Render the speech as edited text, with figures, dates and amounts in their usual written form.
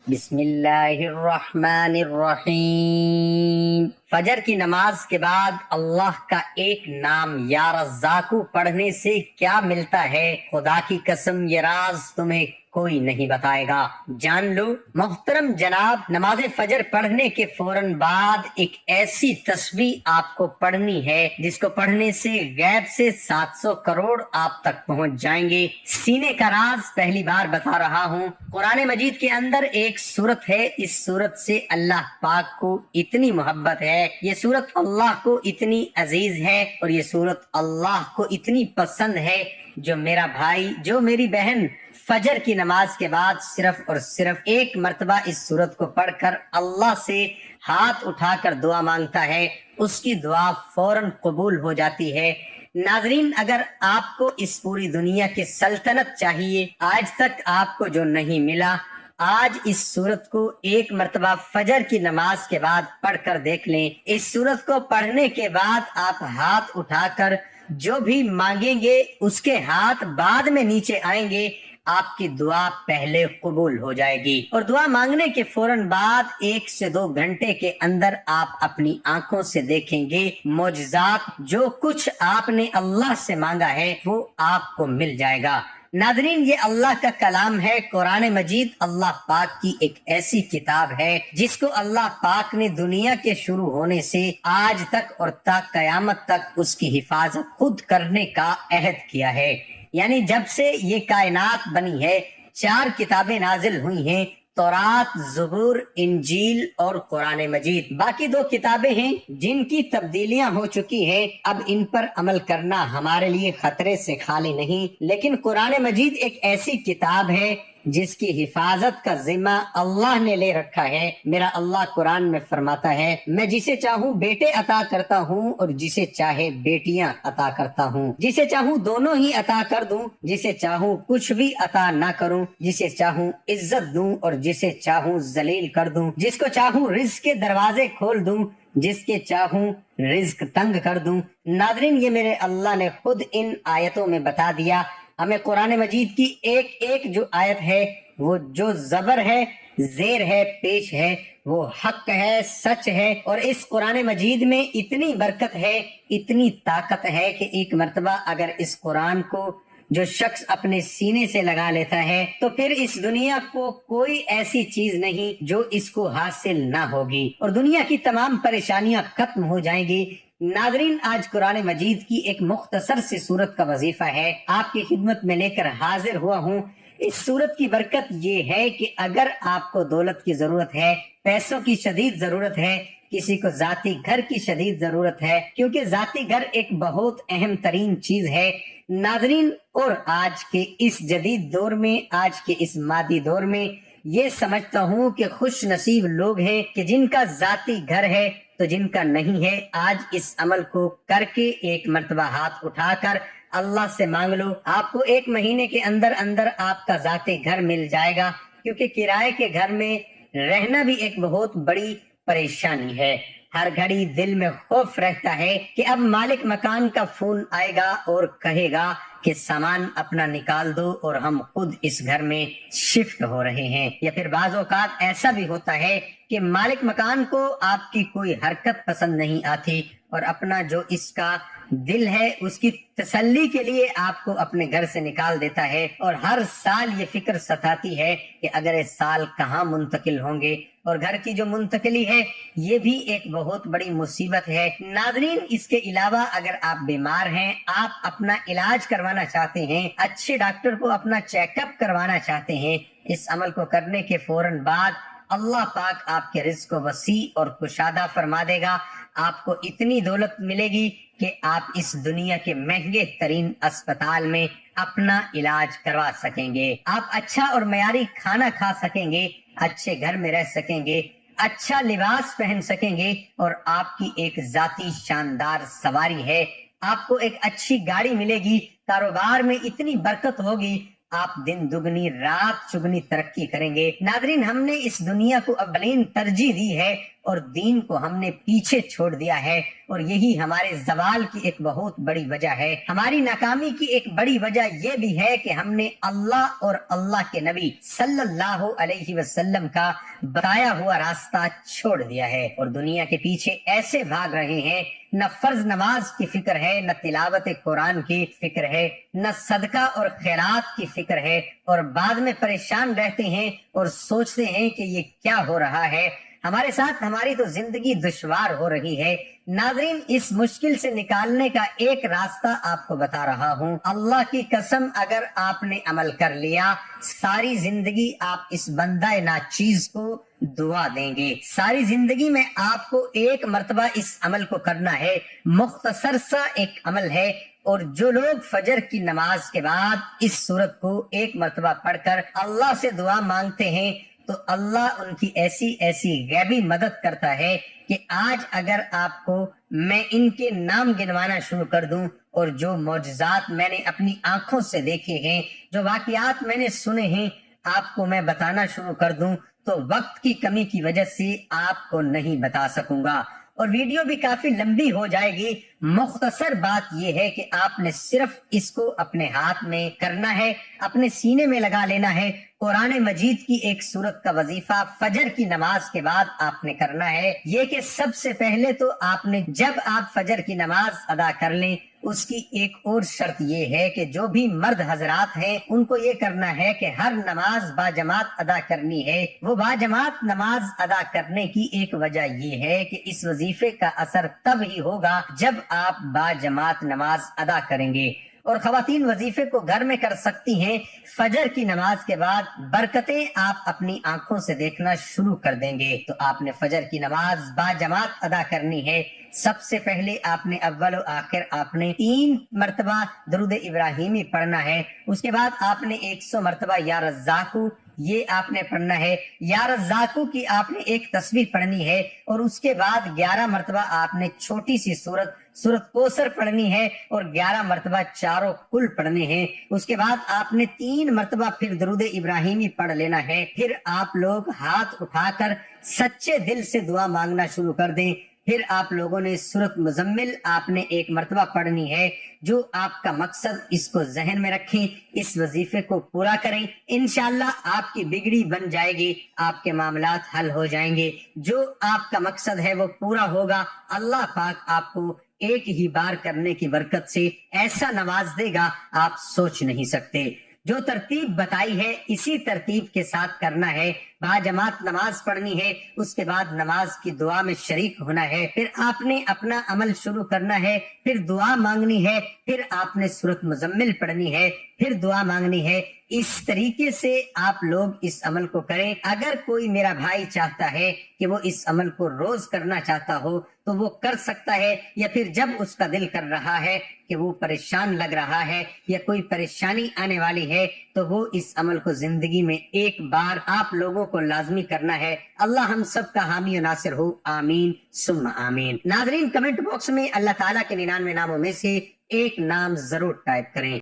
بسم اللہ الرحمن الرحیم۔ فجر کی نماز کے بعد اللہ کا ایک نام یا رزاقو پڑھنے سے کیا ملتا ہے، خدا کی قسم یہ راز تمہیں کوئی نہیں بتائے گا، جان لو۔ محترم جناب، نماز فجر پڑھنے کے فوراً بعد ایک ایسی تسبیح آپ کو پڑھنی ہے جس کو پڑھنے سے غیب سے 700 کروڑ آپ تک پہنچ جائیں گے۔ سینے کا راز پہلی بار بتا رہا ہوں۔ قرآن مجید کے اندر ایک سورت ہے، اس سورت سے اللہ پاک کو اتنی محبت ہے، یہ سورت اللہ کو اتنی عزیز ہے اور یہ سورت اللہ کو اتنی پسند ہے، جو میرا بھائی، جو میری بہن فجر کی نماز کے بعد صرف اور صرف ایک مرتبہ اس سورت کو پڑھ کر اللہ سے ہاتھ اٹھا کر دعا مانگتا ہے، اس کی دعا فوراً قبول ہو جاتی ہے۔ ناظرین، اگر آپ کو اس پوری دنیا کی سلطنت چاہیے، آج تک آپ کو جو نہیں ملا، آج اس سورت کو ایک مرتبہ فجر کی نماز کے بعد پڑھ کر دیکھ لیں۔ اس سورت کو پڑھنے کے بعد آپ ہاتھ اٹھا کر جو بھی مانگیں گے اس کے ہاتھ بعد میں نیچے آئیں گے، آپ کی دعا پہلے قبول ہو جائے گی، اور دعا مانگنے کے فوراً بعد 1 سے 2 گھنٹے کے اندر آپ اپنی آنکھوں سے دیکھیں گے معجزات، جو کچھ آپ نے اللہ سے مانگا ہے وہ آپ کو مل جائے گا۔ ناظرین، یہ اللہ کا کلام ہے، قرآن مجید اللہ پاک کی ایک ایسی کتاب ہے جس کو اللہ پاک نے دنیا کے شروع ہونے سے آج تک اور تا قیامت تک اس کی حفاظت خود کرنے کا عہد کیا ہے۔ یعنی جب سے یہ کائنات بنی ہے 4 کتابیں نازل ہوئی ہیں، تورات، زبور، انجیل اور قرآن مجید۔ باقی 2 کتابیں ہیں جن کی تبدیلیاں ہو چکی ہیں، اب ان پر عمل کرنا ہمارے لیے خطرے سے خالی نہیں، لیکن قرآن مجید ایک ایسی کتاب ہے جس کی حفاظت کا ذمہ اللہ نے لے رکھا ہے۔ میرا اللہ قرآن میں فرماتا ہے، میں جسے چاہوں بیٹے عطا کرتا ہوں اور جسے چاہے بیٹیاں عطا کرتا ہوں، جسے چاہوں دونوں ہی عطا کر دوں، جسے چاہوں کچھ بھی عطا نہ کروں، جسے چاہوں عزت دوں اور جسے چاہوں ذلیل کر دوں، جس کو چاہوں رزق کے دروازے کھول دوں، جس کے چاہوں رزق تنگ کر دوں۔ ناظرین، یہ میرے اللہ نے خود ان آیتوں میں بتا دیا۔ ہمیں قرآن مجید کی ایک ایک جو آیت ہے، وہ جو زبر ہے، زیر ہے، پیش ہے، وہ حق ہے، سچ ہے، اور اس قرآن مجید میں اتنی برکت ہے، اتنی طاقت ہے کہ ایک مرتبہ اگر اس قرآن کو جو شخص اپنے سینے سے لگا لیتا ہے تو پھر اس دنیا کو کوئی ایسی چیز نہیں جو اس کو حاصل نہ ہوگی، اور دنیا کی تمام پریشانیاں ختم ہو جائیں گی۔ ناظرین، آج قرآن مجید کی ایک مختصر سی سورت کا وظیفہ ہے، آپ کی خدمت میں لے کر حاضر ہوا ہوں۔ اس سورت کی برکت یہ ہے کہ اگر آپ کو دولت کی ضرورت ہے، پیسوں کی شدید ضرورت ہے، کسی کو ذاتی گھر کی شدید ضرورت ہے، کیونکہ ذاتی گھر ایک بہت اہم ترین چیز ہے ناظرین، اور آج کے اس جدید دور میں، آج کے اس مادی دور میں یہ سمجھتا ہوں کہ خوش نصیب لوگ ہیں کہ جن کا ذاتی گھر ہے، تو جن کا نہیں ہے آج اس عمل کو کر کے ایک مرتبہ ہاتھ اٹھا کر اللہ سے مانگ لو، آپ کو 1 مہینے کے اندر اندر آپ کا ذاتی گھر مل جائے گا، کیونکہ کرائے کے گھر میں رہنا بھی ایک بہت بڑی پریشانی ہے۔ ہر گھڑی دل میں خوف رہتا ہے کہ اب مالک مکان کا فون آئے گا اور کہے گا کہ سامان اپنا نکال دو اور ہم خود اس گھر میں شفٹ ہو رہے ہیں، یا پھر بعض اوقات ایسا بھی ہوتا ہے کہ مالک مکان کو آپ کی کوئی حرکت پسند نہیں آتی اور اپنا جو اس کا دل ہے اس کی تسلی کے لیے آپ کو اپنے گھر سے نکال دیتا ہے، اور ہر سال یہ فکر ستاتی ہے کہ اگر اس سال کہاں منتقل ہوں گے، اور گھر کی جو منتقلی ہے یہ بھی ایک بہت بڑی مصیبت ہے۔ ناظرین، اس کے علاوہ اگر آپ بیمار ہیں، آپ اپنا علاج کروانا چاہتے ہیں، اچھے ڈاکٹر کو اپنا چیک اپ کروانا چاہتے ہیں، اس عمل کو کرنے کے فوراً بعد اللہ پاک آپ کے رزق کو وسیع اور کشادہ فرما دے گا۔ آپ کو اتنی دولت ملے گی کہ آپ اس دنیا کے مہنگے ترین اسپتال میں اپنا علاج کروا سکیں گے، آپ اچھا اور معیاری کھانا کھا سکیں گے، اچھے گھر میں رہ سکیں گے، اچھا لباس پہن سکیں گے، اور آپ کی ایک ذاتی شاندار سواری ہے، آپ کو ایک اچھی گاڑی ملے گی، کاروبار میں اتنی برکت ہوگی، آپ دن دگنی رات چگنی ترقی کریں گے۔ ناظرین، ہم نے اس دنیا کو اولین ترجیح دی ہے اور دین کو ہم نے پیچھے چھوڑ دیا ہے، اور یہی ہمارے زوال کی ایک بہت بڑی وجہ ہے۔ ہماری ناکامی کی ایک بڑی وجہ یہ بھی ہے کہ ہم نے اللہ اور اللہ کے نبی صلی اللہ علیہ وسلم کا بتایا ہوا راستہ چھوڑ دیا ہے، اور دنیا کے پیچھے ایسے بھاگ رہے ہیں، نہ فرض نماز کی فکر ہے، نہ تلاوت قرآن کی فکر ہے، نہ صدقہ اور خیرات کی فکر ہے، اور بعد میں پریشان رہتے ہیں اور سوچتے ہیں کہ یہ کیا ہو رہا ہے ہمارے ساتھ، ہماری تو زندگی دشوار ہو رہی ہے۔ ناظرین، اس مشکل سے نکالنے کا ایک راستہ آپ کو بتا رہا ہوں۔ اللہ کی قسم، اگر آپ نے عمل کر لیا، ساری زندگی آپ اس بندہ ناچیز کو دعا دیں گے۔ ساری زندگی میں آپ کو ایک مرتبہ اس عمل کو کرنا ہے، مختصر سا ایک عمل ہے، اور جو لوگ فجر کی نماز کے بعد اس سورت کو ایک مرتبہ پڑھ کر اللہ سے دعا مانگتے ہیں تو اللہ ان کی ایسی ایسی غیبی مدد کرتا ہے کہ آج اگر آپ کو میں ان کے نام گنوانا شروع کر دوں، اور جو معجزات میں نے اپنی آنکھوں سے دیکھے ہیں، جو واقعات میں نے سنے ہیں، آپ کو میں بتانا شروع کر دوں تو وقت کی کمی کی وجہ سے آپ کو نہیں بتا سکوں گا، اور ویڈیو بھی کافی لمبی ہو جائے گی۔ مختصر بات یہ ہے کہ آپ نے صرف اس کو اپنے ہاتھ میں کرنا ہے، اپنے سینے میں لگا لینا ہے۔ قرآن مجید کی ایک سورت کا وظیفہ فجر کی نماز کے بعد آپ نے کرنا ہے، یہ کہ سب سے پہلے تو آپ نے جب آپ فجر کی نماز ادا کر لیں، اس کی ایک اور شرط یہ ہے کہ جو بھی مرد حضرات ہیں ان کو یہ کرنا ہے کہ ہر نماز باجماعت ادا کرنی ہے۔ وہ باجماعت نماز ادا کرنے کی ایک وجہ یہ ہے کہ اس وظیفے کا اثر تب ہی ہوگا جب آپ باجماعت نماز ادا کریں گے، اور خواتین وظیفے کو گھر میں کر سکتی ہیں۔ فجر کی نماز کے بعد برکتیں آپ اپنی آنکھوں سے دیکھنا شروع کر دیں گے۔ تو آپ نے فجر کی نماز باجماعت ادا کرنی ہے۔ سب سے پہلے آپ نے اول و آخر آپ نے 3 مرتبہ درود ابراہیمی پڑھنا ہے، اس کے بعد آپ نے 100 مرتبہ یا رزاقو یہ آپ نے پڑھنا ہے۔ یا رزاقو کی آپ نے ایک تصویر پڑھنی ہے، اور اس کے بعد 11 مرتبہ آپ نے چھوٹی سی سورت کوثر پڑھنی ہے، اور 11 مرتبہ چاروں کل پڑھنے ہیں۔ اس کے بعد آپ نے 3 مرتبہ پھر درود ابراہیمی پڑھ لینا ہے۔ پھر آپ لوگ ہاتھ اٹھا کر سچے دل سے دعا مانگنا شروع کر دیں۔ پھر آپ لوگوں نے سورت مزمل آپ نے 1 مرتبہ پڑھنی ہے۔ جو آپ کا مقصد اس کو ذہن میں رکھیں، اس وظیفے کو پورا کریں، انشاءاللہ آپ کی بگڑی بن جائے گی، آپ کے معاملات حل ہو جائیں گے۔ جو آپ کا مقصد ہے وہ پورا ہوگا۔ اللہ پاک آپ کو ایک ہی بار کرنے کی برکت سے ایسا نواز دے گا آپ سوچ نہیں سکتے۔ جو ترتیب بتائی ہے اسی ترتیب کے ساتھ کرنا ہے۔ باجماعت نماز پڑھنی ہے، اس کے بعد نماز کی دعا میں شریک ہونا ہے، پھر آپ نے اپنا عمل شروع کرنا ہے، پھر دعا مانگنی ہے، پھر آپ نے سورت مزمل پڑھنی ہے، پھر دعا مانگنی ہے۔ اس طریقے سے آپ لوگ اس عمل کو کریں۔ اگر کوئی میرا بھائی چاہتا ہے کہ وہ اس عمل کو روز کرنا چاہتا ہو تو وہ کر سکتا ہے، یا پھر جب اس کا دل کر رہا ہے کہ وہ پریشان لگ رہا ہے یا کوئی پریشانی آنے والی ہے تو وہ اس عمل کو زندگی میں ایک بار آپ لوگوں کو لازمی کرنا ہے۔ اللہ ہم سب کا حامی و ناصر ہو، آمین ثم آمین۔ ناظرین، کمنٹ باکس میں اللہ تعالیٰ کے 99 ناموں میں سے ایک نام ضرور ٹائپ کریں۔